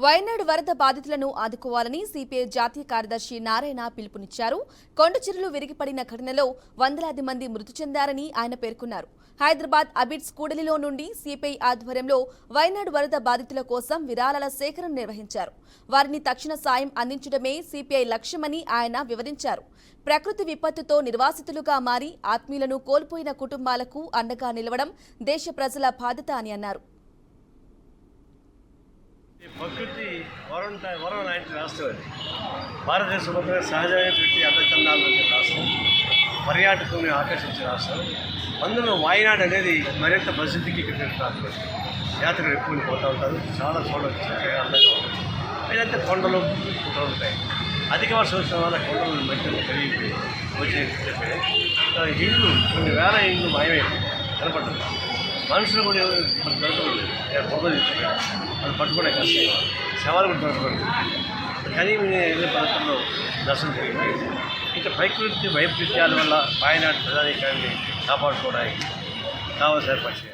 వయనాడు వరద బాధితులను ఆదుకోవాలని సిపిఐ జాతీయ కార్యదర్శి నారాయణ పిలుపునిచ్చారు. కొండచెరువులు విరిగిపడిన ఘటనలో వందలాది మంది మృతి చెందారని ఆయన పేర్కొన్నారు. హైదరాబాద్ అబిడ్స్ కూడలిలో నుండి సిపిఐ ఆధ్వర్యంలో వయనాడు వరద బాధితుల కోసం విరాళాల సేకరణ నిర్వహించారు. వారిని తక్షణ సాయం అందించడమే సిపిఐ లక్ష్యమని ఆయన వివరించారు. ప్రకృతి విపత్తుతో నిర్వాసితులుగా మారి ఆత్మీయులను కోల్పోయిన కుటుంబాలకు అండగా నిలవడం దేశ ప్రజల బాధ్యత అని అన్నారు. ప్రకృతి వరం లాంటి రాష్ట్రం అది. భారతదేశంలో సహజమైనటువంటి అందచందాలు రాష్ట్రం, పర్యాటకులను ఆకర్షించే రాష్ట్రం. అందులో వాయనాడు అనేది మరింత ప్రసిద్ధికి ఇక్కడ రాష్ట్రం. యాత్రికులు ఎక్కువ పోతూ ఉంటారు, చాలా చూడవచ్చు, అందంగా ఉంటుంది. అయితే కొండలు గుట్టలు ఉంటాయి. అధిక వర్షం వచ్చిన వల్ల కొండలు మధ్యలో పెరిగిపోయి వచ్చి ఇండ్లు కొన్ని వేల ఇండ్లు మాయమైపోయి కనపడుతుంది. మనుషులు కూడా మనకు దొరకలేదు, పొగలు అది పట్టుకోవడం కష్టం, శవాలు కూడా దొరకలేదు. కానీ వెళ్ళే ప్రాంతంలో దర్శనం జరిగింది. ఇక ప్రకృతి వైపరీత్యాల వల్ల వాయనాడు ప్రజానీకాన్ని కాపాడుకోవడానికి కావాల్సిన ఏర్పాటు చేయాలి.